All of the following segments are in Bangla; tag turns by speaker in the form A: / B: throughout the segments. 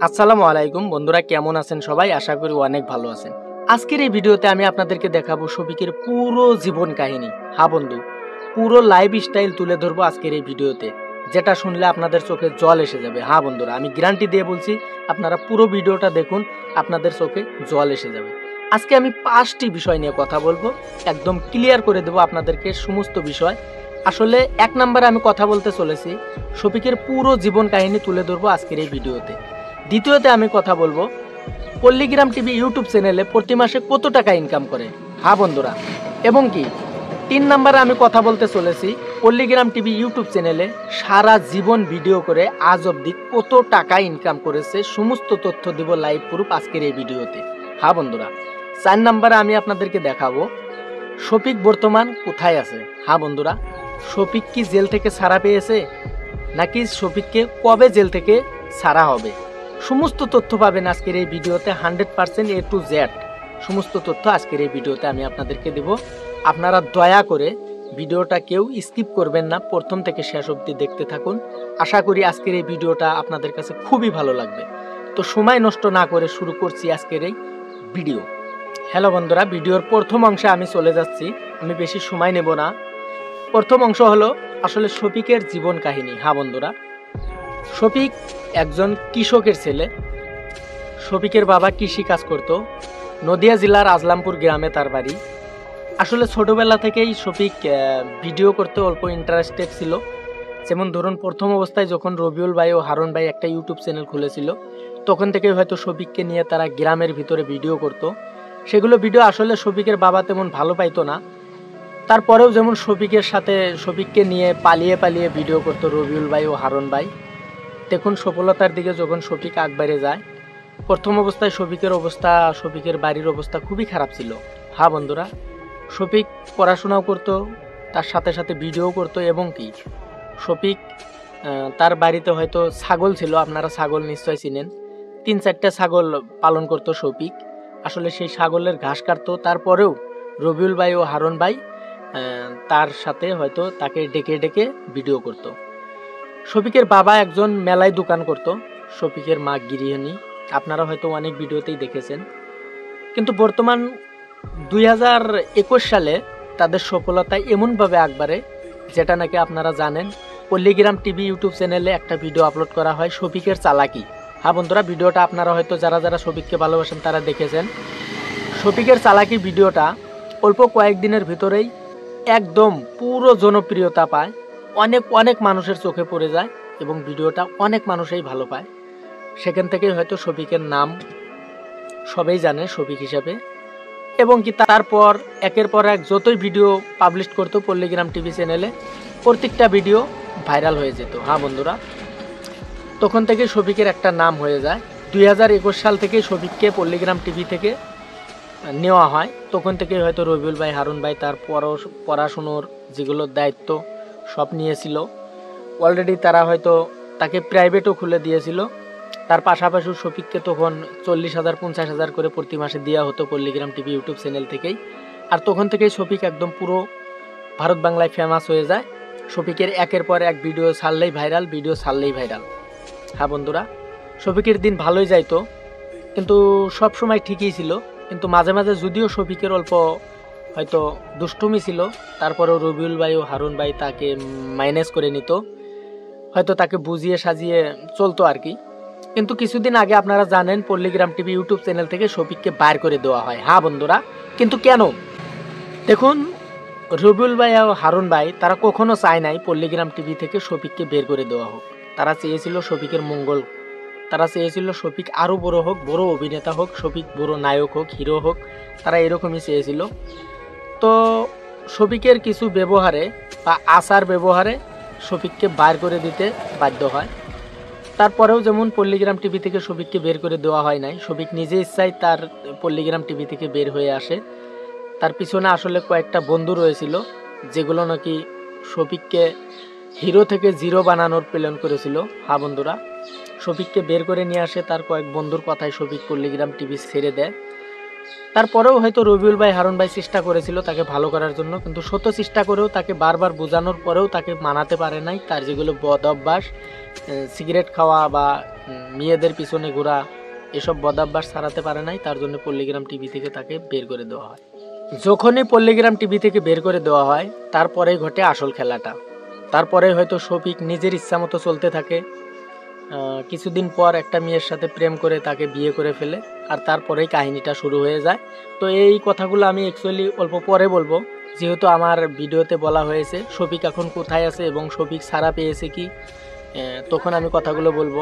A: আসসালামু আলাইকুম বন্ধুরা, কেমন আছেন সবাই? আশা করি অনেক ভালো আছেন। আজকের এই ভিডিওতে আমি আপনাদেরকে দেখাবো শফিকের পুরো জীবন কাহিনী। হ্যাঁ বন্ধু, পুরো লাইফ স্টাইল তুলে ধরবো আজকের এই ভিডিওতে, যেটা শুনলে আপনাদের চোখে জল এসে যাবে। হ্যাঁ বন্ধুরা, আমি গ্যারান্টি দিয়ে বলছি, আপনারা পুরো ভিডিওটা দেখুন, আপনাদের চোখে জল এসে যাবে। আজকে আমি 5টি বিষয় নিয়ে কথা বলবো, একদম ক্লিয়ার করে দেবো আপনাদেরকে সমস্ত বিষয়। আসলে 1 নম্বরে আমি কথা বলতে চলেছি, শফিকের পুরো জীবন কাহিনী তুলে ধরবো আজকের এই ভিডিওতে। দ্বিতীয়তে আমি কথা বলবো পল্লীগ্রাম টিভি ইউটিউব চ্যানেলে প্রতি মাসে কত টাকা ইনকাম করে। হ্যাঁ বন্ধুরা, এবং কি 3 নম্বরে আমি কথা বলতে চলেছি পল্লীগ্রাম টিভি ইউটিউব চ্যানেলে সারা জীবন ভিডিও করে আজ অবধি কত টাকা ইনকাম করেছে, সমস্ত তথ্য দিব লাইভ প্রুফ আজকের এই ভিডিওতে। হ্যাঁ বন্ধুরা, 4 নম্বরে আমি আপনাদেরকে দেখাবো শফিক বর্তমান কোথায় আছে। হ্যাঁ বন্ধুরা, শফিক কি জেল থেকে ছাড়া পেয়েছে, নাকি শফিককে কবে জেল থেকে ছাড়া হবে, সমস্ত তথ্য পাবেন আজকের এই ভিডিওতে। 100% A to Z সমস্ত তথ্য আজকের এই ভিডিওতে আমি আপনাদেরকে দেব। আপনারা দয়া করে ভিডিওটা কেউ স্কিপ করবেন না, প্রথম থেকে শেষ অবধি দেখতে থাকুন। আশা করি আজকের এই ভিডিওটা আপনাদের কাছে খুবই ভালো লাগবে। তো সময় নষ্ট না করে শুরু করছি আজকের এই ভিডিও। হ্যালো বন্ধুরা, ভিডিওর প্রথম অংশে আমি চলে যাচ্ছি, আমি বেশি সময় নেব না। প্রথম অংশ হলো আসলে শফিকের জীবন কাহিনী। হ্যাঁ বন্ধুরা, শফিক একজন কৃষকের ছেলে। শফিকের বাবা কৃষি কাজ করত, নদিয়া জেলার আজলামপুর গ্রামে তার বাড়ি। আসলে ছোটবেলা থেকেই শফিক ভিডিও করতে অল্প ইন্টারেস্টেড ছিল। যেমন ধরুন, প্রথম অবস্থায় যখন রবিউল ভাই ও হারুন ভাই একটা ইউটিউব চ্যানেল খুলেছিল, তখন থেকে হয়তো শফিককে নিয়ে তারা গ্রামের ভিতরে ভিডিও করত। সেগুলো ভিডিও আসলে শফিকের বাবা তেমন ভালো পাইতো না। তারপরেও যেমন শফিককে নিয়ে পালিয়ে পালিয়ে ভিডিও করতো রবিউল ভাই ও হারুন ভাই। দেখুন সফলতার দিকে যখন শফিক আগবাড়ে যায়, প্রথম অবস্থায় শফিকের বাড়ির অবস্থা খুবই খারাপ ছিল। হ্যাঁ বন্ধুরা, শফিক পড়াশোনাও করতো, তার সাথে সাথে ভিডিও করতো, এবং কি শফিক তার বাড়িতে হয়তো ছাগল ছিল, আপনারা ছাগল নিশ্চয় চিনেন। 3-4টা ছাগল পালন করতো শফিক। আসলে সেই ছাগলের ঘাস কাটতো। তারপরেও রবিউল ভাই ও হারুন ভাই তার সাথে হয়তো তাকে ডেকে ডেকে ভিডিও করতো। শফিকের বাবা একজন মেলায় দোকান করত, শফিকের মা গৃহিণী। আপনারা হয়তো অনেক ভিডিওতেই দেখেছেন। কিন্তু বর্তমান 2021 সালে তাদের সফলতা এমনভাবে আগবাড়ে, যেটা নাকি আপনারা জানেন। পল্লীগ্রাম টিভি ইউটিউব চ্যানেলে একটা ভিডিও আপলোড করা হয়, শফিকের চালাকি। হ্যাঁ বন্ধুরা, ভিডিওটা আপনারা হয়তো যারা যারা শফিককে ভালোবাসেন তারা দেখেছেন। শফিকের চালাকি ভিডিওটা অল্প কয়েকদিনের ভিতরেই একদম পুরো জনপ্রিয়তা পায়, অনেক অনেক মানুষের চোখে পড়ে যায়, এবং ভিডিওটা অনেক মানুষই ভালো পায়। সেখান থেকেই হয়তো শফিকের নাম সবাই জানে শফিক হিসাবে। এবং কি তারপর একের পর এক যতই ভিডিও পাবলিশ করতো পল্লীগ্রাম টিভি চ্যানেলে, প্রত্যেকটা ভিডিও ভাইরাল হয়ে যেত। হ্যাঁ বন্ধুরা, তখন থেকে শফিকের একটা নাম হয়ে যায়। 2021 সাল থেকে শফিককে পল্লীগ্রাম টিভি থেকে নেওয়া হয়। তখন থেকে হয়তো রবিউল ভাই হারুন ভাই তার পড়াশুনোর যেগুলো দায়িত্ব সব নিয়েছিল। অলরেডি তারা হয়তো তাকে প্রাইভেটও খুলে দিয়েছিল। তার পাশাপাশি শফিককে তখন 40,000-50,000 করে প্রতি মাসে দেওয়া হতো পল্লীগ্রাম টিভি ইউটিউব চ্যানেল থেকেই। আর তখন থেকেই শফিক একদম পুরো ভারত বাংলায় ফেমাস হয়ে যায়। শফিকের একের পর এক ভিডিও ছাড়লেই ভাইরাল। হ্যাঁ বন্ধুরা, শফিকের দিন ভালোই যাইতো, কিন্তু সব সময় ঠিকই ছিল। কিন্তু মাঝে মাঝে যদিও শফিকের অল্প হয়তো দুষ্টুমি ছিল, তারপরেও রবিউল ভাই ও হারুন ভাই তাকে মাইনাস করে নিত, হয়তো তাকে বুঝিয়ে সাজিয়ে চলতো আর কি। কিন্তু কিছুদিন আগে আপনারা জানেন পল্লীগ্রাম টিভি ইউটিউব চ্যানেল থেকে শফিককে বাইর করে দেওয়া হয়। হ্যাঁ বন্ধুরা, কিন্তু কেন? দেখুন, রবিউল ভাই ও হারুন ভাই তারা কখনো চায় নাই পল্লীগ্রাম টিভি থেকে শফিককে বের করে দেওয়া হোক। তারা চেয়েছিল শফিকের মঙ্গল। তারা চেয়েছিল শফিক আরও বড় হোক, বড় অভিনেতা হোক, শফিক বড় নায়ক হোক, হিরো হোক। তারা এরকমই চেয়েছিল। তো শফিকের কিছু ব্যবহারে বা আচার ব্যবহারে শফিককে বাইর করে দিতে বাধ্য হয়। তারপরেও যেমন পল্লীগ্রাম টিভি থেকে শফিককে বের করে দেওয়া হয় নাই, শফিক নিজে ইচ্ছায় তার পল্লীগ্রাম টিভি থেকে বের হয়ে আসে। তার পিছনে আসলে কয়েকটা বন্ধু রয়েছিল, যেগুলো নাকি শফিককে হিরো থেকে জিরো বানানোর প্ল্যান করেছিল। হ্যাঁ বন্ধুরা, শফিককে বের করে নিয়ে আসে তার কয়েক বন্ধুর কথায় শফিক পল্লীগ্রাম টিভি ছেড়ে দেয়। তারপরেও হয়তো রবিউল ভাই হারুন ভাই চেষ্টা করেছিল তাকে ভালো করার জন্য, কিন্তু শত চেষ্টা করেও তাকে বারবার বোঝানোর পরেও তাকে মানাতে পারে নাই। তার যেগুলো বদ অভ্যাস, সিগারেট খাওয়া বা মেয়েদের পিছনে ঘোরা, এসব বদাভ্যাস ছাড়াতে পারে নাই, তার জন্য পল্লীগ্রাম টিভি থেকে তাকে বের করে দেওয়া হয়। যখনই পল্লীগ্রাম টিভি থেকে বের করে দেওয়া হয় তারপরেই ঘটে আসল খেলাটা। তারপরে হয়তো শফিক নিজের ইচ্ছা মতো চলতে থাকে। কিছুদিন পর একটা মেয়ের সাথে প্রেম করে তাকে বিয়ে করে ফেলে, আর তারপরেই কাহিনীটা শুরু হয়ে যায়। তো এই কথাগুলো আমি অ্যাকচুয়ালি অল্প পরে বলবো, যেহেতু আমার ভিডিওতে বলা হয়েছে শফিক এখন কোথায় আছে এবং শফিক ছাড়া পেয়েছে কি, তখন আমি কথাগুলো বলবো।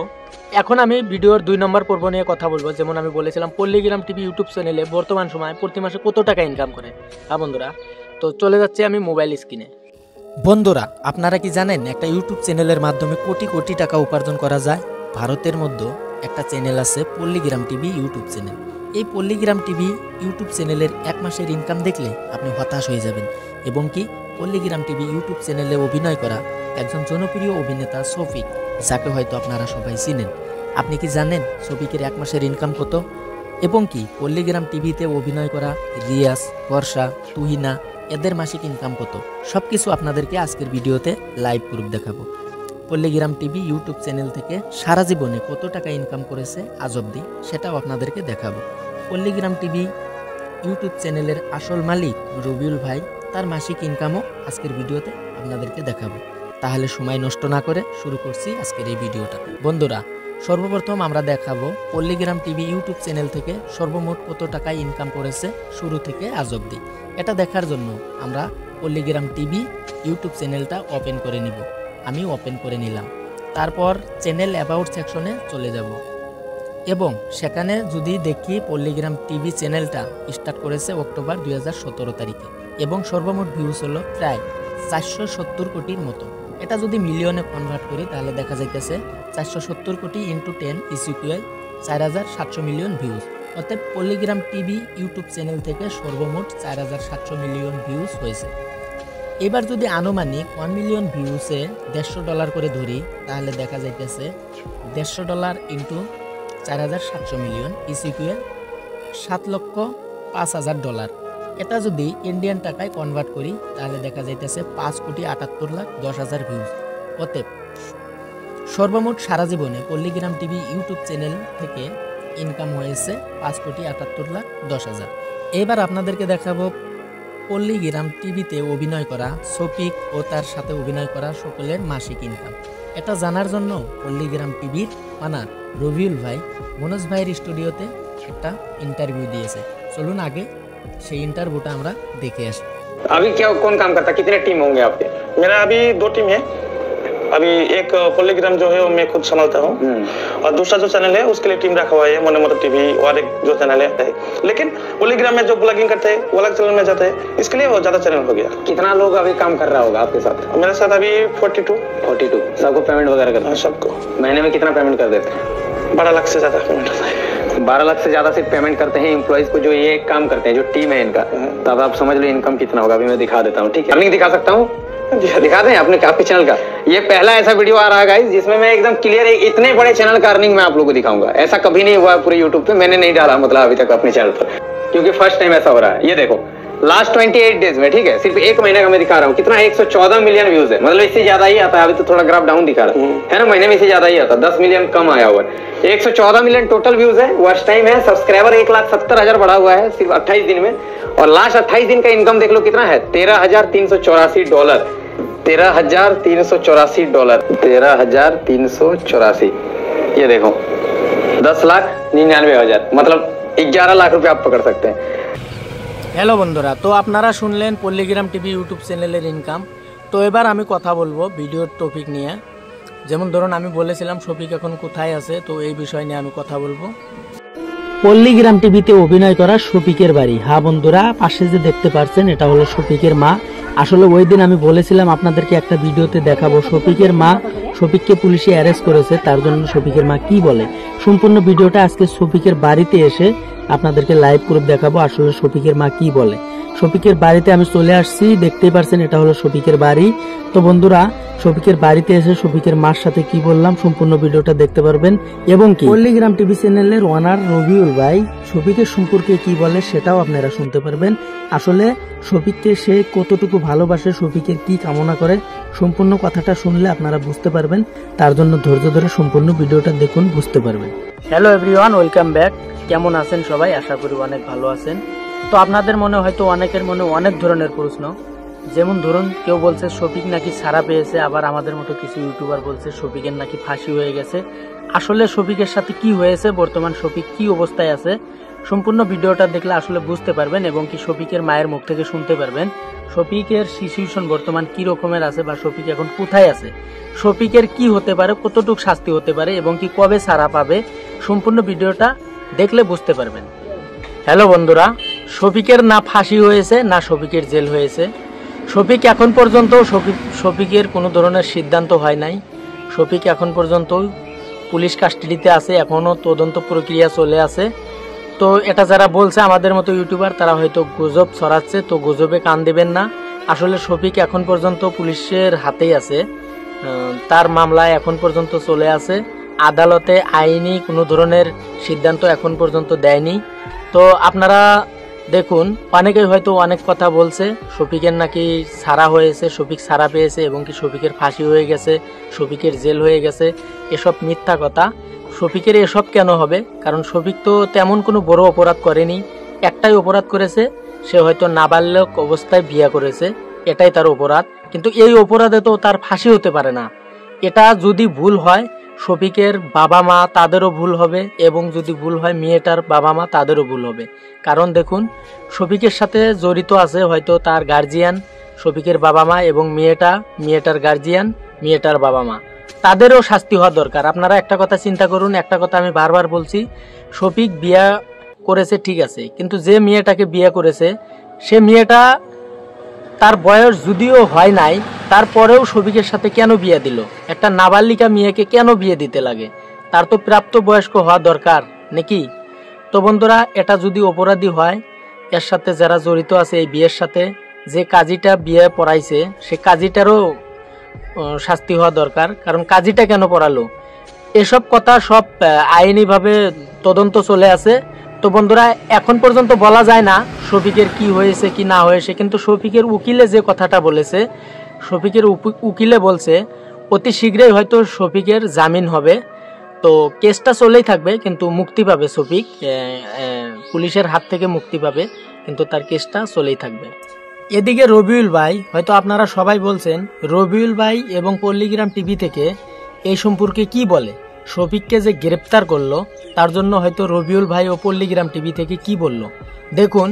A: এখন আমি ভিডিওর 2 নম্বর পর্ব নিয়ে কথা বলবো। যেমন আমি বলেছিলাম পল্লীগ্রাম টিভি ইউটিউব চ্যানেলে বর্তমান সময় প্রতি মাসে কত টাকা ইনকাম করে। হ্যাঁ বন্ধুরা, তো চলে যাচ্ছে আমি মোবাইল স্ক্রিনে। বন্ধুরা, আপনারা কি জানেন একটা ইউটিউব চ্যানেলের মাধ্যমে কোটি কোটি টাকা উপার্জন করা যায়? ভারতের মধ্যে একটা চ্যানেল আছে পল্লীগ্রাম টিভি ইউটিউব চ্যানেল। এই পল্লীগ্রাম টিভি ইউটিউব চ্যানেলের 1 মাসের ইনকাম দেখলে আপনি হতাশ হয়ে যাবেন। এবং কি পল্লীগ্রাম টিভি ইউটিউব চ্যানেলে অভিনয় করা একজন জনপ্রিয় অভিনেতা শফিক, যাকে হয়তো আপনারা সবাই চিনেন। আপনি কি জানেন শফিকের 1 মাসের ইনকাম কত? এবং কি পল্লীগ্রাম টিভিতে অভিনয় করা রিয়াজ, বর্ষা, তুহিনা, এদের মাসিক ইনকাম কত? সব কিছু আপনাদেরকে আজকের ভিডিওতে লাইভ প্রুফ দেখাবো। পল্লীগ্রাম টিভি ইউটিউব চ্যানেল থেকে সারা জীবনে কত টাকা ইনকাম করেছে আজ অবধি, সেটাও আপনাদেরকে দেখাবো। পল্লীগ্রাম টিভি ইউটিউব চ্যানেলের আসল মালিক রবিউল ভাই, তার মাসিক ইনকামও আজকের ভিডিওতে আপনাদেরকে দেখাবো। তাহলে সময় নষ্ট না করে শুরু করছি আজকের এই ভিডিওটা। বন্ধুরা, সর্বপ্রথম আমরা দেখাবো পল্লীগ্রাম টিভি ইউটিউব চ্যানেল থেকে সর্বমোট কত টাকা ইনকাম করেছে শুরু থেকে আজ অবধি। এটা দেখার জন্য আমরা পল্লীগ্রাম টিভি ইউটিউব চ্যানেলটা ওপেন করে নিব। আমি ওপেন করে নিলাম। তারপর চ্যানেল অ্যাবাউট সেকশনে চলে যাব এবং সেখানে যদি দেখি পল্লীগ্রাম টিভি চ্যানেলটা স্টার্ট করেছে অক্টোবর 2017 তারিখে এবং সর্বমোট ভিউজ হলো প্রায় 470 কোটির মতো। এটা যদি মিলিয়নে কনভার্ট করি তাহলে দেখা যাইতেছে 470 কোটি into 10 is equal 4700 million views. অর্থাৎ পল্লীগ্রাম টিভি ইউটিউব চ্যানেল থেকে সর্বমোট 4700 মিলিয়ন ভিউজ হয়েছে। এবার যদি আনুমানিক 1 মিলিয়ন ভিউসে $150 করে ধরি তাহলে দেখা যাইতেছে $150 ইন্টু 4700 মিলিয়ন ইজ ইকুয়াল $7,05,000। এটা যদি ইন্ডিয়ান টাকায় কনভার্ট করি তাহলে দেখা যাইতেছে 5,78,10,000 ভিউজ। অতএব সর্বমোট সারা জীবনে পল্লীগ্রাম টিভি ইউটিউব চ্যানেল থেকে ইনকাম হয়েছে 5,78,10,000। এবার আপনাদেরকে দেখাবো পল্লীগ্রাম টিভিতে অভিনয় করা শফিক ও তার সাথে অভিনয় করা সকলের মাসিক ইনকাম। এটা জানার জন্য পল্লীগ্রাম টিভির মানার রবিউল ভাই মনোজ ভাইয়ের স্টুডিওতে একটা ইন্টারভিউ দিয়েছে। চলুন আগে সেই इंटरव्यूটা আমরা দেখে আসি।
B: अभी क्या कौन काम करता है? कितने टीम होंगे आपके?
C: मेरा अभी 2 टीम है। अभी एक पॉलीग्राम जो है वो मैं खुद संभालता हूँ और दूसरा जो चैनल है उसके लिए टीम रखा हुआ है मोने मोटो टीवी और एक जो चैनल है। लेकिन पॉलीग्राम में जो ब्लॉगिंग करते हैं वो अलग चैनल में जाते हैं, इसके लिए वो ज्यादा चैनल हो गया।
B: कितना लोग अभी काम कर रहा होगा आपके साथ?
C: मेरे साथ अभी 42।
B: सबको पेमेंट वगैरह करते हैं?
C: सबको।
B: महीने में कितना पेमेंट कर देते हैं?
C: 12 लाख से ज्यादा पेमेंट होता है।
B: 12 लाख से ज्यादा सिर्फ पेमेंट करते हैं एम्प्लॉइज को जो ये काम करते हैं, जो टीम है इनका। तब आप समझ लो इनकम कितना होगा। अभी मैं दिखा देता हूँ, ठीक है? अर्निंग दिखा सकता हूँ? दिखा दें अपने आपके चैनल का। ये पहला ऐसा वीडियो आ रहा है गाइस जिसमें मैं एकदम क्लियर इतने बड़े चैनल का अर्निंग मैं आप लोगों को दिखाऊंगा। ऐसा कभी नहीं हुआ पूरे यूट्यूब पे, मैंने नहीं डाला मतलब अभी तक अपने चैनल पर, क्योंकि फर्स्ट टाइम ऐसा हो रहा है। ये देखो लास्ट 28 डेज में, ठीक है, सिर्फ 1 महीने का मैं दिखा रहा हूँ कितना 114 मिलियन व्यूज है। मतलब इससे ज्यादा ही आता है। अभी तो थोड़ा ग्राफ डाउन दिखा रहा है ना, महीने में इससे ज्यादा ही आता, 10 मिलियन कम आया हुआ है। 114 मिलियन टोटल व्यूज है, वॉच टाइम है, सब्सक्राइबर 1,70,000 बढ़ा हुआ है सिर्फ 28 दिन में। और लास्ट 28 दिन का इनकम देख लो कितना है, $13,384। $13,384। ये देखो 10,99,000 मतलब 11 लाख रुपए आप पकड़ सकते हैं।
A: হ্যালো বন্ধুরা, তো আপনারা শুনলেন পল্লীগ্রাম টিভি ইউটিউব চ্যানেলের ইনকাম। তো এবার আমি কথা বলবো ভিডিওর টপিক নিয়ে। যেমন ধরুন আমি বলেছিলাম শফিক এখন কোথায় আছে, তো এই বিষয় নিয়ে আমি কথা বলবো। পল্লীগ্রাম টিভিতে অভিনয় করা শফিকের বাড়ি। হ্যাঁ বন্ধুরা, পাশে যে দেখতে পাচ্ছেন এটা হলো শফিকের মা। আসলে ওই দিন আমি বলেছিলাম আপনাদেরকে একটা ভিডিওতে দেখাবো শফিকের মা, শফিককে পুলিশে অ্যারেস্ট করেছে, তার জন্য শফিকের মা কি বলে। সম্পূর্ণ ভিডিওটা আজকে শফিকের বাড়িতে এসে আপনাদেরকে লাইভ প্রুফ দেখাবো আসলে শফিকের মা কি বলে। শফিকের বাড়িতে আমি চলে আসছি, দেখতেই পারছেন এটা হলো শফিকের বাড়ি। তো বন্ধুরা, শফিকের বাড়িতে এসে শফিকের মার সাথে কি বললাম সম্পূর্ণ ভিডিওটা দেখতে পারবেন। এবং কি পল্লীগ্রাম টিভি চ্যানেলের ওনার রবিউল ভাই শফিকের সম্পর্কে কি বলে সেটাও আপনারা শুনতে পারবেন। আসলে শফিককে সে কতটুকু ভালোবাসে, শফিকের কি কামনা করে, সম্পূর্ণ কথাটা শুনলে আপনারা বুঝতে পারবেন। তার জন্য ধৈর্য ধরে সম্পূর্ণ ভিডিওটা দেখুন, বুঝতে পারবেন। Hello everyone, welcome back. কেমন আছেন সবাই? আশা করি অনেক ভালো আছেন। তো আপনাদের মনে হয়তো অনেকের মনে অনেক ধরনের প্রশ্ন, যেমন ধরুন কেউ বলছে শফিক নাকি ছাড়া পেয়েছে, আবার আমাদের মতো কিছু ইউটিউবার বলছে শফিকের নাকি ফাঁসি হয়ে গেছে। আসলে শফিকের সাথে কি হয়েছে, বর্তমান শফিক কি অবস্থায় আছে, সম্পূর্ণ ভিডিওটা দেখলে আসলে বুঝতে পারবেন এবং কি শফিকের মায়ের মুখ থেকে শুনতে পারবেন শফিকের সিচুয়েশন বর্তমান কি রকমের আছে বা শফিক এখন কোথায় আছে, শফিকের কি হতে পারে, কতটুকু শাস্তি হতে পারে এবং কি কবে ছাড়া পাবে, সম্পূর্ণ ভিডিওটা দেখলে বুঝতে পারবেন। হ্যালো বন্ধুরা, শফিকের না ফাঁসি হয়েছে না শফিকের জেল হয়েছে। শফিক এখন পর্যন্ত শফিকের কোনো ধরনের সিদ্ধান্ত হয় নাই। শফিক এখন পর্যন্ত পুলিশ কাস্টাডিতে আছে, এখনো তদন্ত প্রক্রিয়া চলে আছে। তো এটা যারা বলছে আমাদের মতো ইউটিউবার, তারা হয়তো গুজব ছড়াচ্ছে, তো গুজবে কান দেবেন না। আসলে শফিক এখন পর্যন্ত পুলিশের হাতেই আছে, তার মামলা এখন পর্যন্ত চলে আছে। আদালতে আইনি কোনো ধরনের সিদ্ধান্ত এখন পর্যন্ত দেয়নি। তো আপনারা দেখুন, অনেকেই হয়তো অনেক কথা বলছে শফিকের নাকি ছাড়া হয়েছে, শফিক ছাড়া পেয়েছে এবং কি শফিকের ফাঁসি হয়ে গেছে, শফিকের জেল হয়ে গেছে। এসব মিথ্যা কথা। শফিকের এসব কেন হবে? কারণ শফিক তো তেমন কোনো বড় অপরাধ করেনি, একটাই অপরাধ করেছে, সে হয়তো নাবালক অবস্থায় বিয়ে করেছে, এটাই তার অপরাধ। কিন্তু এই অপরাধে তো তার ফাঁসি হতে পারে না। এটা যদি ভুল হয় শফিকের বাবা মা তাদেরও ভুল হবে এবং যদি ভুল হয় মেয়েটার বাবা মা তাদেরও ভুল হবে। কারণ দেখুন, শফিকের সাথে জড়িত আছে হয়তো তার গার্জিয়ান, শফিকের বাবা মা এবং মেয়েটার গার্জিয়ান, মেয়েটার বাবা মা, তাদেরও শাস্তি হওয়া দরকার। আপনারা একটা কথা চিন্তা করুন, একটা কথা আমি বারবার বলছি, শফিক বিয়ে করেছে ঠিক আছে, কিন্তু যে মেয়েটাকে বিয়ে করেছে সে মেয়েটা তার বয়স যদিও হয় নাই, তারপরেও শফিকের সাথে কেন বিয়ে দিল? একটা নাবালিকা মেয়েকে কেন বিয়ে দিতে লাগে? তার তো প্রাপ্ত বয়স্ক হওয়া দরকার নাকি? তো বন্ধুরা, এটা যদি অপরাধী হয়, এর সাথে যারা জড়িত আছে এই বিয়ের সাথে, যে কাজীটা বিয়ে পড়াইছে সে কাজীটারও শাস্তি হওয়া দরকার। কারণ কাজীটা কেন পড়ালো? এসব কথা সব আইনিভাবে তদন্ত চলে আছে। তো বন্ধুরা, এখন পর্যন্ত বলা যায় না শফিকের কি হয়েছে কি না হয়েছে, কিন্তু শফিকের উকিলে যে কথাটা বলেছে, শফিকের উকিলে বলছে অতি শীঘ্রই হয়তো শফিকের জামিন হবে। তো কেসটা চলেই থাকবে, কিন্তু মুক্তি পাবে শফিক, পুলিশের হাত থেকে মুক্তি পাবে, কিন্তু তার কেসটা চলেই থাকবে। এদিকে রবিউল ভাই, হয়তো আপনারা সবাই বলছেন রবিউল ভাই এবং পল্লীগ্রাম টিভি থেকে এই সম্পর্কে কি বলে, শফিককে যে গ্রেপ্তার করলো তার জন্য হয়তো রবিউল ভাই ও পল্লীগ্রাম টিভি থেকে কি বলল। দেখুন,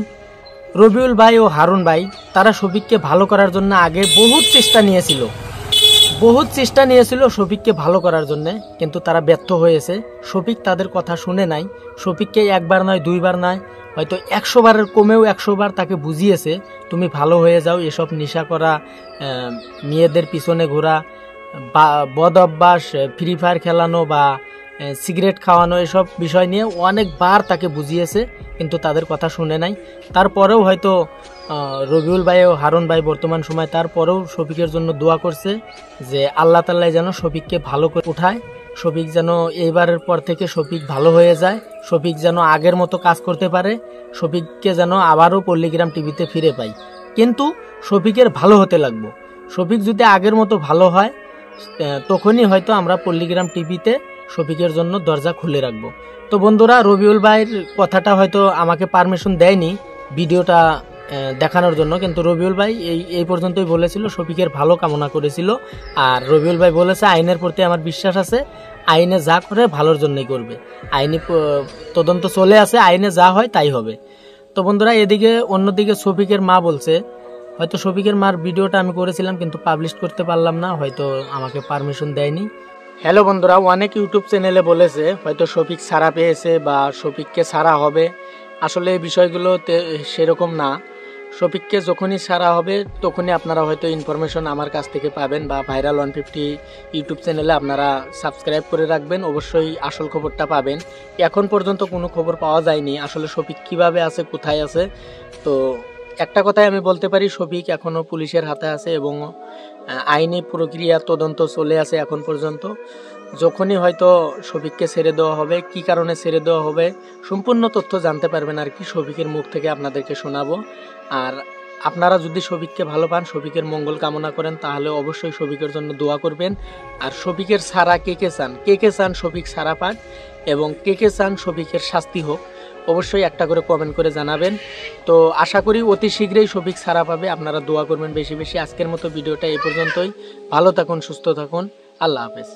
A: রবিউল ভাই ও হারুন ভাই তারা শফিককে ভালো করার জন্য আগে বহুত চেষ্টা নিয়েছিল শফিককে ভালো করার জন্য, কিন্তু তারা ব্যর্থ হয়েছে। শফিক তাদের কথা শুনে নাই। শফিককে একবার নয়, দুইবার নয়, হয়তো 100 বারের কমেও 100 বার তাকে বুঝিয়েছে তুমি ভালো হয়ে যাও, এসব নেশা করা, মেয়েদের পিছনে ঘোরা, বদ অভ্যাস, ফ্রি ফায়ার খেলানো বা সিগারেট খাওয়ানো, এসব বিষয় নিয়ে অনেকবার তাকে বুঝিয়েছে, কিন্তু তাদের কথা শুনে নাই। তারপরেও হয়তো রবিউল ভাই ও হারুন ভাই বর্তমান সময় তারপরেও শফিকের জন্য দোয়া করছে যে আল্লাহ তাআলা যেন শফিককে ভালো করে উঠায়, শফিক যেন এইবারের পর থেকে শফিক ভালো হয়ে যায়, শফিক যেন আগের মতো কাজ করতে পারে, শফিককে যেন আবারও পল্লীগ্রাম টিভিতে ফিরে পাই। কিন্তু শফিকের ভালো হতে লাগবে। শফিক যদি আগের মতো ভালো হয় তখনই হয়তো আমরা পল্লীগ্রাম টিভিতে শফিকের জন্য দরজা খুলে রাখবো। তো বন্ধুরা, রবিউল ভাইয়ের কথাটা হয়তো আমাকে পারমিশন দেয়নি ভিডিওটা দেখানোর জন্য, কিন্তু রবিউল ভাই এই পর্যন্তই বলেছিল, শফিকের ভালো কামনা করেছিল। আর রবিউল ভাই বলেছে আইনের প্রতি আমার বিশ্বাস আছে, আইনে যা করে ভালোর জন্যই করবে, আইনি তদন্ত চলে আছে, আইনে যা হয় তাই হবে। তো বন্ধুরা, এদিকে অন্যদিকে শফিকের মা বলছে, হয়তো শফিকের মার ভিডিওটা আমি করেছিলাম কিন্তু পাবলিশ করতে পারলাম না, হয়তো আমাকে পারমিশন দেয়নি। হ্যালো বন্ধুরা, অনেক ইউটিউব চ্যানেলে বলেছে হয়তো শফিক ছাড়া পেয়েছে বা শফিককে ছাড়া হবে। আসলে এই বিষয়গুলো সেরকম না। শফিককে যখনই ছাড়া হবে তখনই আপনারা হয়তো ইনফরমেশন আমার কাছ থেকে পাবেন, বা ভাইরাল 150 ইউটিউব চ্যানেলে আপনারা সাবস্ক্রাইব করে রাখবেন, অবশ্যই আসল খবরটা পাবেন। এখন পর্যন্ত কোনো খবর পাওয়া যায়নি আসলে শফিক কিভাবে আছে, কোথায় আছে। তো একটা কথাই আমি বলতে পারি, শফিক এখনো পুলিশের হাতে আছে এবং আইনি প্রক্রিয়া তদন্ত চলে আছে এখন পর্যন্ত। যখনই হয়তো শফিককে ছেড়ে দেওয়া হবে, কি কারণে ছেড়ে দেওয়া হবে সম্পূর্ণ তথ্য জানতে পারবেন আর কি, শফিকের মুখ থেকে আপনাদেরকে শোনাবো। আর আপনারা যদি শফিককে ভালো পান, শফিকের মঙ্গল কামনা করেন, তাহলে অবশ্যই শফিকের জন্য দোয়া করবেন। আর শফিকের ছাড়া কে কে চান শফিক ছাড়া পাক, এবং কে চান শফিকের শাস্তি হোক, অবশ্যই একটা করে কমেন্ট করে জানাবেন। তো আশা করি অতি শীঘ্রই শফিক ছাড়া পাবে, আপনারা দোয়া করবেন বেশি বেশি। আজকের মতো ভিডিওটা এই পর্যন্তই। ভালো থাকুন, সুস্থ থাকুন, আল্লাহ হাফেজ।